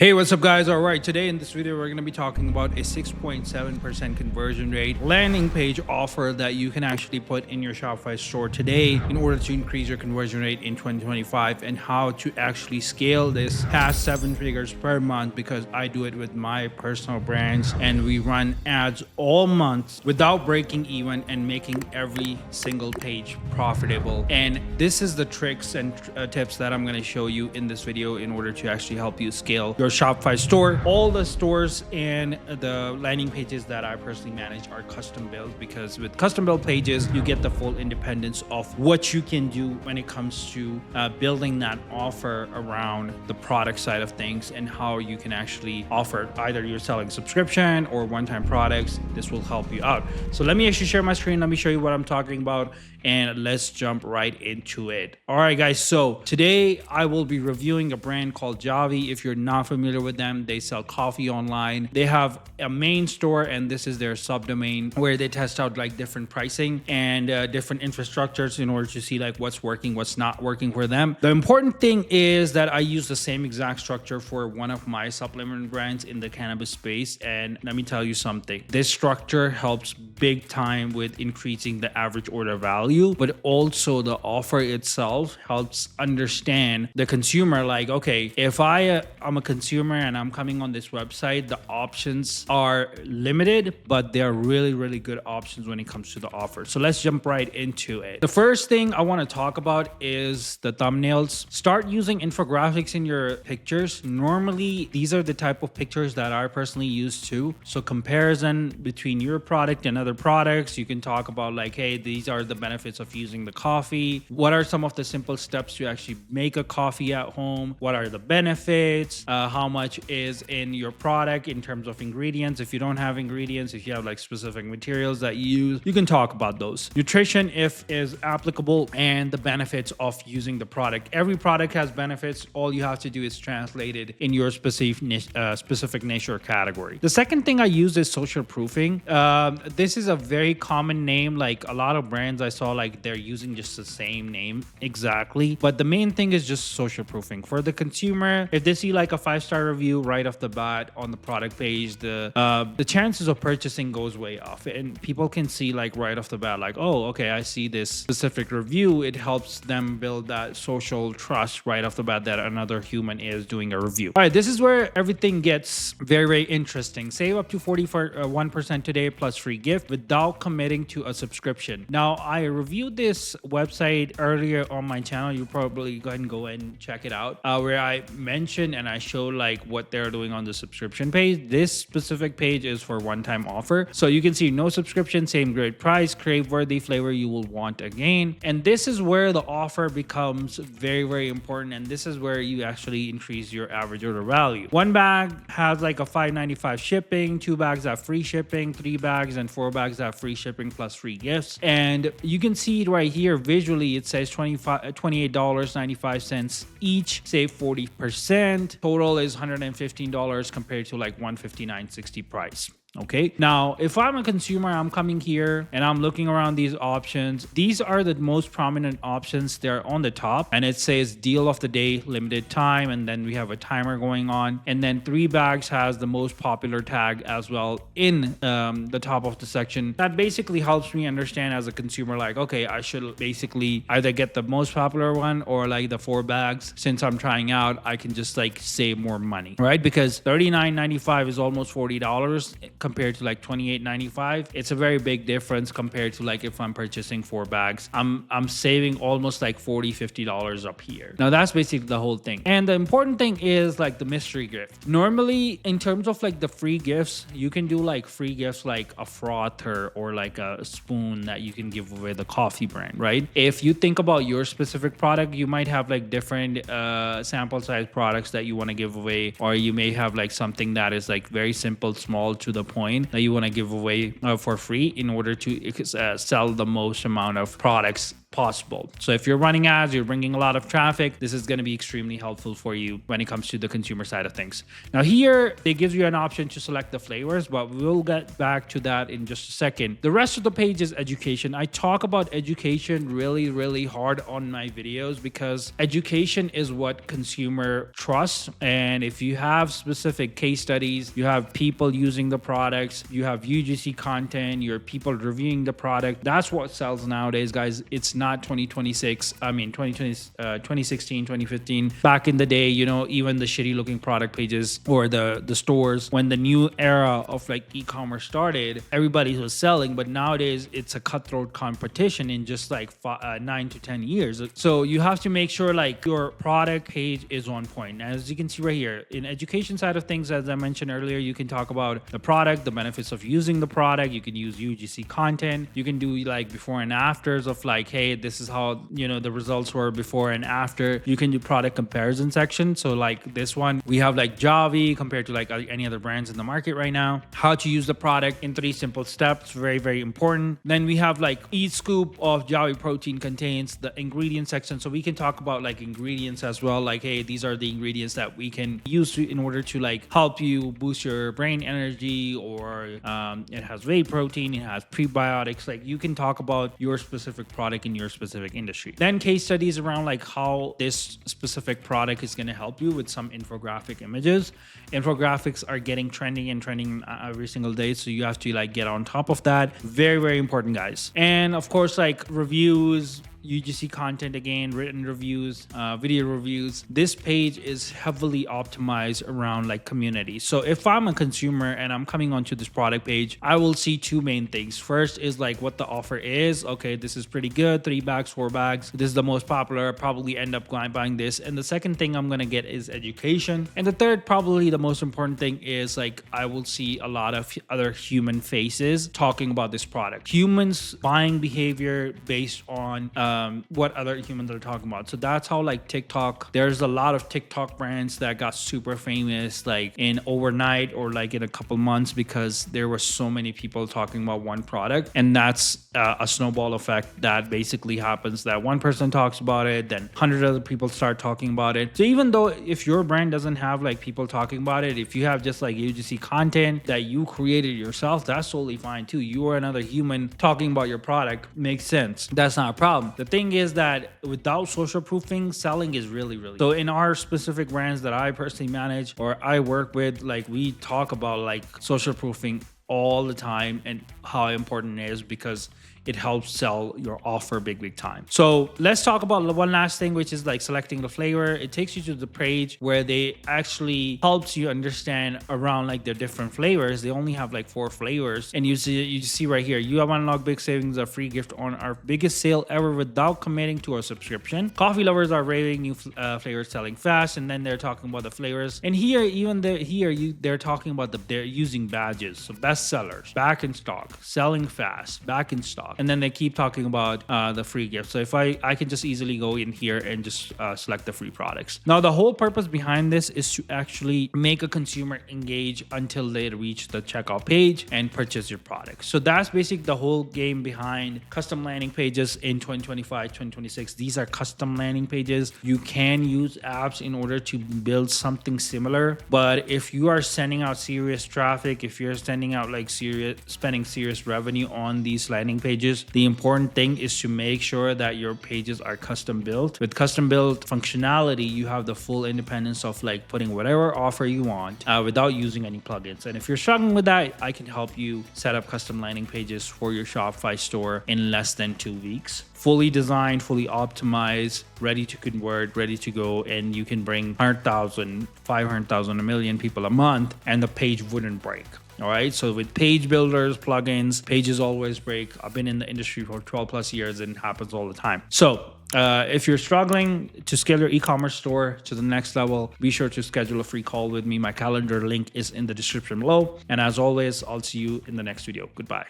Hey, what's up guys? All right, today in this video, we're going to be talking about a 6.7% conversion rate landing page offer that you can actually put in your Shopify store today in order to increase your conversion rate in 2025 and how to actually scale this past 7 figures per month, because I do it with my personal brands and we run ads all month without breaking even and making every single page profitable. And this is the tricks and tips that I'm going to show you in this video in order to actually help you scale your Shopify store. All the stores and the landing pages that I personally manage are custom built, because with custom built pages, you get the full independence of what you can do when it comes to building that offer around the product side of things and how you can actually offer either you're selling subscription or one-time products. This will help you out. So let me actually share my screen. Let me show you what I'm talking about and let's jump right into it. All right, guys. So today I will be reviewing a brand called Javi. If you're not familiar with them, they sell coffee online. They have a main store and this is their subdomain where they test out like different pricing and different infrastructures in order to see like what's working, what's not working for them. The important thing is that I use the same exact structure for one of my supplement brands in the cannabis space. And let me tell you something, this structure helps big time with increasing the average order value, but also the offer itself helps understand the consumer. Like, okay, if I'm a consumer and I'm coming on this website, the options are limited, but they're really, really good options when it comes to the offer. So let's jump right into it. The first thing I want to talk about is the thumbnails. Start using infographics in your pictures. Normally, these are the type of pictures that I personally use too. So comparison between your product and other products. You can talk about like, hey, these are the benefits of using the coffee. What are some of the simple steps to actually make a coffee at home? What are the benefits? How much is in your product in terms of ingredients? If you don't have ingredients, if you have like specific materials that you use, you can talk about those. Nutrition, if is applicable, and the benefits of using the product. Every product has benefits. All you have to do is translate it in your specific niche or category. The second thing I use is social proofing. This is a very common name. Like a lot of brands I saw, like they're using just the same name exactly. But the main thing is just social proofing for the consumer. If they see like a 5-star review right off the bat on the product page, the chances of purchasing goes way off, and people can see like right off the bat, like, oh, okay, I see this specific review. It helps them build that social trust right off the bat that another human is doing a review. All right, this is where everything gets very, very interesting. Save up to 41% today plus free gift without committing to a subscription. Now, I reviewed this website earlier on my channel. You probably go ahead and go and check it out, where I mentioned and I showed like what they're doing on the subscription page. This specific page is for one-time offer. So you can see no subscription, same great price, crave-worthy flavor you will want again. And this is where the offer becomes very, very important. And this is where you actually increase your average order value. One bag has like a $5.95 shipping, 2 bags have free shipping, 3 bags and 4 bags have free shipping plus free gifts. And you can see it right here visually. It says $28.95 each, save 40%. Total is $115 compared to like $159.60 price. Okay, now if I'm a consumer, I'm coming here and I'm looking around these options. These are the most prominent options. They're on the top and it says deal of the day, limited time, and then we have a timer going on, and then 3 bags has the most popular tag as well in the top of the section. That basically helps me understand as a consumer, like, okay, I should basically either get the most popular one or like the 4 bags. Since I'm trying out, I can just like save more money, right? Because $39.95 is almost $40 compared to like $28.95. It's a very big difference compared to like if I'm purchasing 4 bags. I'm saving almost like $40-50 up here. Now that's basically the whole thing. And the important thing is like the mystery gift. Normally in terms of like the free gifts, you can do like free gifts like a frother or like a spoon that you can give away the coffee brand, right? If you think about your specific product, you might have like different sample size products that you want to give away, or you may have like something that is like very simple, small, to the point that you want to give away for free in order to sell the most amount of products possible. So if you're running ads, you're bringing a lot of traffic, this is going to be extremely helpful for you when it comes to the consumer side of things. Now here, it gives you an option to select the flavors, but we'll get back to that in just a second. The rest of the page is education. I talk about education really hard on my videos because education is what consumer trusts. And if you have specific case studies, you have people using the products, you have UGC content, your people reviewing the product, that's what sells nowadays, guys. It's not 2026. I mean, 2016, 2015. Back in the day, you know, even the shitty looking product pages or the stores, when the new era of like e-commerce started, everybody was selling, but nowadays it's a cutthroat competition in just like 9 to 10 years. So you have to make sure like your product page is on point. As you can see right here, in education side of things, as I mentioned earlier, you can talk about the product, the benefits of using the product. You can use UGC content. You can do like before and afters of like, hey, this is how, you know, the results were before and after. You can do product comparison section. So like this one, we have like Javi compared to like any other brands in the market right now. How to use the product in 3 simple steps, very important. Then we have like each scoop of Javi protein contains the ingredient section. So we can talk about like ingredients as well. Like, hey, these are the ingredients that we can use in order to like help you boost your brain energy, or it has whey protein, it has prebiotics. Like you can talk about your specific product in your specific industry. Then case studies around like how this specific product is going to help you with some infographic images. Infographics are getting trending every single day, so you have to like get on top of that. Very important, guys. And of course, like reviews, UGC content, again, written reviews, video reviews. This page is heavily optimized around like community. So if I'm a consumer and I'm coming onto this product page, I will see 2 main things. First is like what the offer is. Okay, this is pretty good, 3 bags, 4 bags. This is the most popular, probably end up buying this. And the second thing I'm gonna get is education. And the third, probably the most important thing, is like I will see a lot of other human faces talking about this product. Humans buying behavior based on what other humans are talking about. So that's how like TikTok, there's a lot of TikTok brands that got super famous like in overnight or like in a couple months because there were so many people talking about one product. And that's a snowball effect that basically happens, that one person talks about it, then 100 other people start talking about it. So even though if your brand doesn't have like people talking about it, if you have just like UGC content that you created yourself, that's totally fine too. You are another human talking about your product, makes sense. That's not a problem. The thing is that without social proofing, selling is really so in our specific brands that I personally manage or I work with, like we talk about like social proofing all the time and how important it is because it helps sell your offer big time. So let's talk about one last thing, which is like selecting the flavor. It takes you to the page where they actually helps you understand around like their different flavors. They only have like 4 flavors, and you see right here, you have unlocked big savings, a free gift on our biggest sale ever without committing to a subscription. Coffee lovers are raving, new flavors selling fast, and then they're talking about the flavors. And here, they're talking about they're using badges. So best sellers, back in stock, selling fast, back in stock. And then they keep talking about the free gift. So if I can just easily go in here and just select the free products. Now, the whole purpose behind this is to actually make a consumer engage until they reach the checkout page and purchase your product. So that's basically the whole game behind custom landing pages in 2025, 2026. These are custom landing pages. You can use apps in order to build something similar. But if you are sending out serious traffic, if you're sending out like spending serious revenue on these landing pages, the important thing is to make sure that your pages are custom built. With custom built functionality, you have the full independence of like putting whatever offer you want without using any plugins. And if you're struggling with that, I can help you set up custom landing pages for your Shopify store in less than 2 weeks. Fully designed, fully optimized, ready to convert, ready to go, and you can bring 100,000, 500,000, a million people a month, and the page wouldn't break. All right. So with page builders, plugins, pages always break. I've been in the industry for 12 plus years and it happens all the time. So if you're struggling to scale your e-commerce store to the next level, be sure to schedule a free call with me. My calendar link is in the description below. And as always, I'll see you in the next video. Goodbye.